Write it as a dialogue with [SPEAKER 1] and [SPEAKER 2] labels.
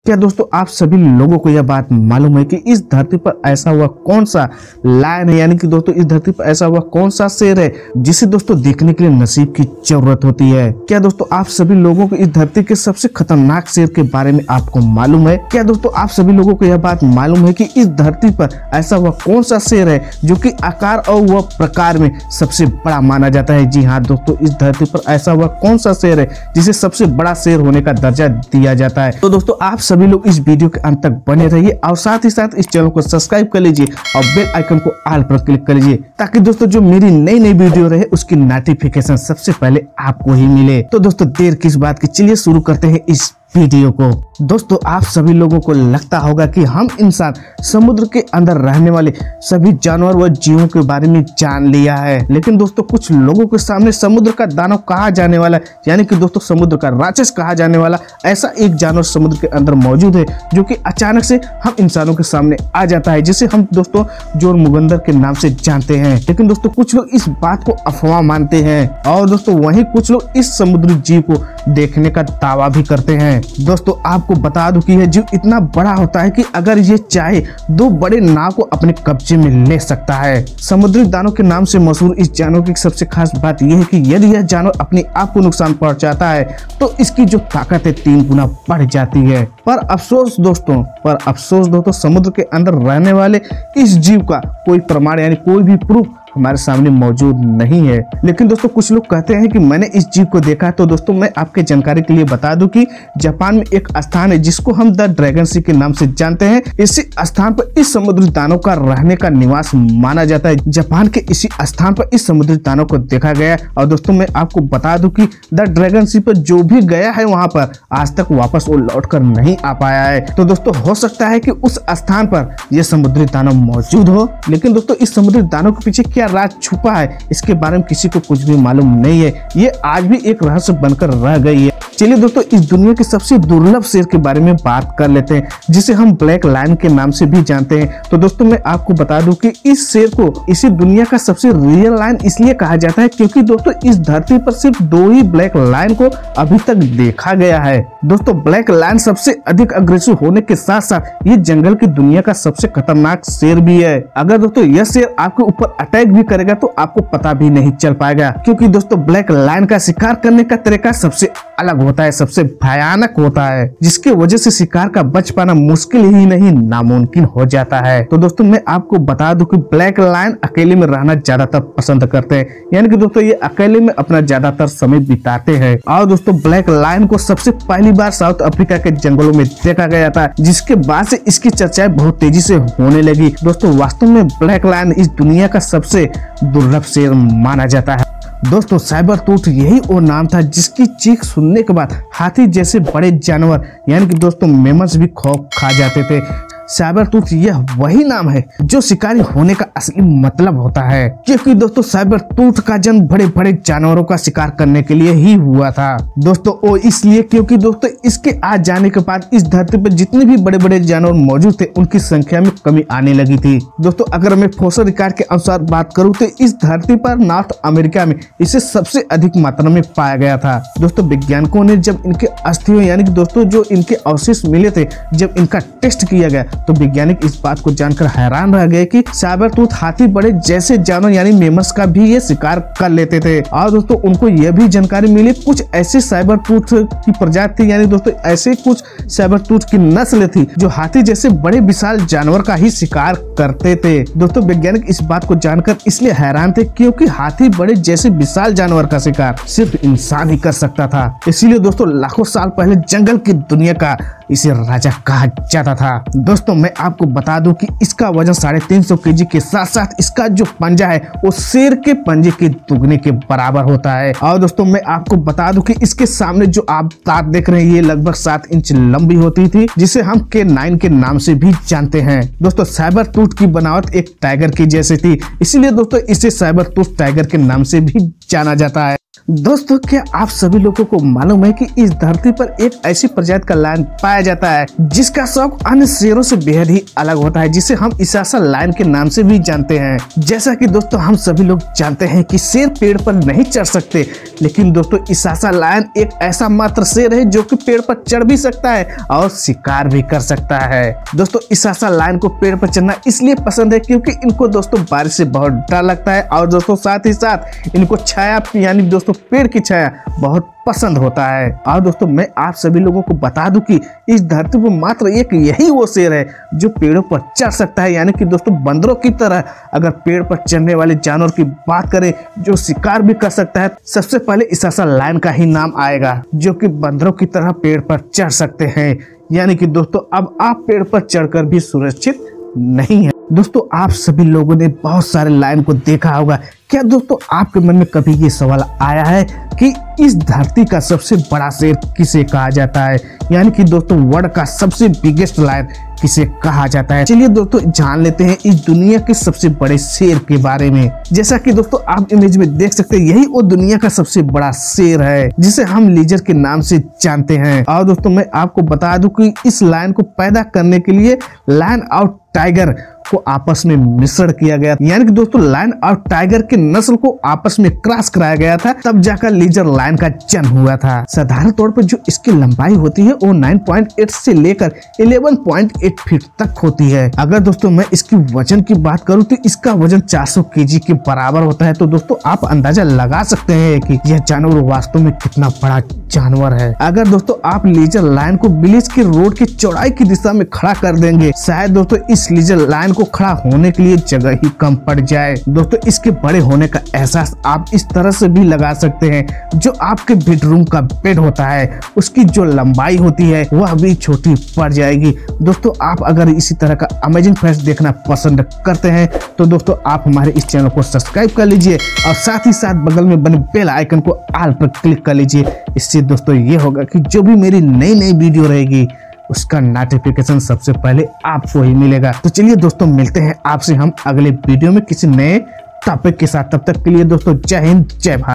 [SPEAKER 1] क्या दोस्तों आप सभी लोगों को यह बात मालूम है कि इस धरती पर ऐसा हुआ कौन सा लायन है, यानी कि दोस्तों इस धरती पर ऐसा हुआ कौन सा शेर है जिसे दोस्तों देखने के लिए नसीब की जरूरत होती है। क्या दोस्तों आप सभी लोगों को इस धरती के सबसे खतरनाक शेर के बारे में आपको मालूम है? क्या दोस्तों आप सभी लोगों को यह बात मालूम है कि इस धरती पर ऐसा हुआ कौन सा शेर है जो कि आकार और वह प्रकार में सबसे बड़ा माना जाता है? जी हाँ दोस्तों, इस धरती पर ऐसा हुआ कौन सा शेर है जिसे सबसे बड़ा शेर होने का दर्जा दिया जाता है? तो दोस्तों आप सभी लोग इस वीडियो के अंत तक बने रहिए और साथ ही साथ इस चैनल को सब्सक्राइब कर लीजिए और बेल आइकन को ऑल पर क्लिक कर लीजिए ताकि दोस्तों जो मेरी नई नई वीडियो रहे उसकी नोटिफिकेशन सबसे पहले आपको ही मिले। तो दोस्तों देर किस बात की, चलिए शुरू करते हैं इस वीडियो को। दोस्तों आप सभी लोगों को लगता होगा कि हम इंसान समुद्र के अंदर रहने वाले सभी जानवर व जीवों के बारे में जान लिया है, लेकिन दोस्तों कुछ लोगों के सामने समुद्र का दानव कहा जाने वाला, यानी कि दोस्तों समुद्र का राक्षस कहा जाने वाला ऐसा एक जानवर समुद्र के अंदर मौजूद है जो कि अचानक से हम इंसानों के सामने आ जाता है, जिसे हम दोस्तों जोरमुगंदर के नाम से जानते हैं। लेकिन दोस्तों कुछ लोग इस बात को अफवाह मानते हैं और दोस्तों वहीं कुछ लोग इस समुद्री जीव को देखने का दावा भी करते हैं। दोस्तों आपको बता दूं कि यह जीव इतना बड़ा होता है कि अगर ये चाहे दो बड़े नाव को अपने कब्जे में ले सकता है। समुद्री दानव के नाम से मशहूर इस जानवर की सबसे खास बात यह है कि यदि यह जानवर अपने आप को नुकसान पहुंचाता है तो इसकी जो ताकत है 3 गुना बढ़ जाती है। पर अफसोस दोस्तों समुद्र के अंदर रहने वाले इस जीव का कोई प्रमाण यानी कोई भी प्रूफ हमारे सामने मौजूद नहीं है। लेकिन दोस्तों कुछ लोग कहते हैं कि मैंने इस जीव को देखा है। तो दोस्तों मैं आपके जानकारी के लिए बता दूं कि जापान में एक स्थान है जिसको हम द ड्रैगन सी के नाम से जानते हैं। इसी स्थान पर इस समुद्री दानव का रहने का निवास माना जाता है। जापान के इसी स्थान पर इस समुद्री दानव को देखा गया है और दोस्तों मैं आपको बता दूं कि द ड्रैगन सी पर जो भी गया है वहां पर आज तक वापस वो लौट कर नहीं आ पाया है। तो दोस्तों हो सकता है कि उस स्थान पर यह समुद्री दानव मौजूद हो, लेकिन दोस्तों इस समुद्री दानव के पीछे क्या राज छुपा है इसके बारे में किसी को कुछ भी मालूम नहीं है। ये आज भी एक रहस्य बनकर रह गई है। चलिए दोस्तों इस दुनिया के सबसे दुर्लभ शेर के बारे में बात कर लेते हैं जिसे हम ब्लैक लायन के नाम से भी जानते हैं। तो दोस्तों मैं आपको बता दूं कि इस शेर को इसी दुनिया का सबसे रियल लायन इसलिए कहा जाता है क्योंकि दोस्तों इस धरती पर सिर्फ 2 ही ब्लैक लायन को अभी तक देखा गया है। दोस्तों ब्लैक लायन सबसे अधिक अग्रेसिव होने के साथ साथ ये जंगल की दुनिया का सबसे खतरनाक शेर भी है। अगर दोस्तों यह शेर आपके ऊपर अटैक भी करेगा तो आपको पता भी नहीं चल पाएगा क्योंकि दोस्तों ब्लैक लायन का शिकार करने का तरीका सबसे अलग होता है, सबसे भयानक होता है, जिसके वजह से शिकार का बच पाना मुश्किल ही नहीं नामुमकिन हो जाता है। तो दोस्तों मैं आपको बता दूं कि ब्लैक लायन अकेले में रहना ज्यादातर पसंद करते हैं, यानी कि दोस्तों ये अकेले में अपना ज्यादातर समय बिताते हैं। और दोस्तों ब्लैक लायन को सबसे पहली बार साउथ अफ्रीका के जंगलों में देखा गया था, जिसके बाद से इसकी चर्चाएं बहुत तेजी से होने लगी। दोस्तों वास्तव में ब्लैक लायन इस दुनिया का सबसे दुर्लभ शेर माना जाता है। दोस्तों साइबर टूथ यही वो नाम था जिसकी चीख सुनने के बाद हाथी जैसे बड़े जानवर यानी कि दोस्तों मेमस भी खौफ खा जाते थे। साइबर टूथ यह वही नाम है जो शिकारी होने का असली मतलब होता है, क्योंकि दोस्तों साइबर टूथ का जन्म बड़े बड़े जानवरों का शिकार करने के लिए ही हुआ था। दोस्तों वो इसलिए क्योंकि दोस्तों इसके आ जाने के बाद इस धरती पर जितने भी बड़े बड़े जानवर मौजूद थे उनकी संख्या में कमी आने लगी थी। दोस्तों अगर मैं फॉसिल रिकॉर्ड के अनुसार बात करूँ तो इस धरती पर नॉर्थ अमेरिका में इसे सबसे अधिक मात्रा में पाया गया था। दोस्तों वैज्ञानिकों ने जब इनके अस्थियों यानी कि दोस्तों जो इनके अवशेष मिले थे, जब इनका टेस्ट किया गया तो वैज्ञानिक इस बात को जानकर हैरान रह गए कि साइबर टूथ हाथी बड़े जैसे जानवर यानी मेमस का भी ये शिकार कर लेते थे। और दोस्तों उनको यह भी जानकारी मिली कुछ ऐसे साइबर टूथ की प्रजाति थी, यानी दोस्तों ऐसे कुछ साइबर टूथ की नस्ल थी जो हाथी जैसे बड़े विशाल जानवर का ही शिकार करते थे। दोस्तों वैज्ञानिक इस बात को जानकर इसलिए हैरान थे क्योंकि हाथी बड़े जैसे विशाल जानवर का शिकार सिर्फ इंसान ही कर सकता था। इसीलिए दोस्तों लाखों साल पहले जंगल की दुनिया का इसे राजा कहा जाता था। दोस्तों मैं आपको बता दूं कि इसका वजन 350 केजी के साथ साथ इसका जो पंजा है वो शेर के पंजे के दुगने के बराबर होता है। और दोस्तों मैं आपको बता दूं कि इसके सामने जो आप दांत देख रहे हैं ये लगभग 7 इंच लंबी होती थी, जिसे हम K9 के नाम से भी जानते हैं। दोस्तों साइबर टूथ की बनावट एक टाइगर की जैसी थी, इसीलिए दोस्तों इसे साइबर टूथ टाइगर के नाम से भी जाना जाता है। दोस्तों क्या आप सभी लोगों को मालूम है कि इस धरती पर एक ऐसी प्रजाति का लायन पाया जाता है जिसका शौक अन्य शेरों से बेहद ही अलग होता है, जिसे हम इसासा लायन के नाम से भी जानते हैं। जैसा कि दोस्तों हम सभी लोग जानते हैं कि शेर पेड़ पर नहीं चढ़ सकते, लेकिन दोस्तों इसासा लायन एक ऐसा मात्र शेर है जो कि पेड़ पर चढ़ भी सकता है और शिकार भी कर सकता है। दोस्तों इसासा लायन को पेड़ पर चढ़ना इसलिए पसंद है क्योंकि इनको दोस्तों बारिश से बहुत डर लगता है और दोस्तों साथ ही साथ इनको छाया यानी दोस्तों पेड़ की छाया बहुत पसंद होता है। और दोस्तों मैं आप सभी लोगों को बता दूं कि इस धरती पर मात्र एक यही वो शेर है जो पेड़ों पर चढ़ सकता है, यानी कि दोस्तों बंदरों की तरह अगर पेड़ पर चढ़ने वाले जानवर की बात करें जो शिकार भी कर सकता है, सबसे पहले इसासा लायन का ही नाम आएगा जो कि बंदरों की तरह पेड़ पर चढ़ सकते हैं। यानी कि दोस्तों अब आप पेड़ पर चढ़कर भी सुरक्षित नहीं है। दोस्तों आप सभी लोगों ने बहुत सारे लायन को देखा होगा। क्या दोस्तों आपके मन में कभी ये सवाल आया है कि इस धरती का सबसे बड़ा शेर किसे कहा जाता है, यानी कि दोस्तों वर्ल्ड का सबसे बिगेस्ट लायन किसे कहा जाता है? चलिए दोस्तों जान लेते हैं इस दुनिया के सबसे बड़े शेर के बारे में। जैसा कि दोस्तों आप इमेज में देख सकते हैं, यही वो दुनिया का सबसे बड़ा शेर है जिसे हम लीजर के नाम से जानते हैं। और दोस्तों मैं आपको बता दूं कि इस लायन को पैदा करने के लिए लायन और टाइगर को आपस में मिश्रण किया गया, यानी कि दोस्तों लायन और टाइगर के नस्ल को आपस में क्रॉस कराया गया था, तब जाकर लीजर लायन का जन्म हुआ था। साधारण तौर पर जो इसकी लंबाई होती है वो 9.8 से लेकर 11.8 फीट तक होती है। अगर दोस्तों मैं इसकी वजन की बात करूं तो इसका वजन 400 केजी के बराबर होता है। तो दोस्तों आप अंदाजा लगा सकते हैं कि यह जानवर वास्तव में कितना बड़ा जानवर है। अगर दोस्तों आप लीजर लायन को विलेज के रोड की चौड़ाई की दिशा में खड़ा कर देंगे, शायद दोस्तों इस लीजर लायन को खड़ा होने के लिए जगह ही कम पड़ जाए। दोस्तों इसके बड़े होने का एहसास आप इस तरह से भी लगा सकते हैं, जो आपके बेडरूम का बेड होता है उसकी जो लंबाई होती है वह भी छोटी पड़ जाएगी। दोस्तों आप अगर इसी तरह का अमेजिंग फैक्ट देखना पसंद करते हैं तो दोस्तों आप हमारे इस चैनल को सब्सक्राइब कर लीजिए और साथ ही साथ बगल में बने बेल आइकन को ऑल पर क्लिक कर लीजिए। इससे दोस्तों ये होगा कि जो भी मेरी नई वीडियो रहेगी उसका नोटिफिकेशन सबसे पहले आपको ही मिलेगा। तो चलिए दोस्तों मिलते हैं आपसे हम अगले वीडियो में किसी नए टॉपिक के साथ। तब तक के लिए दोस्तों जय हिंद जय भारत।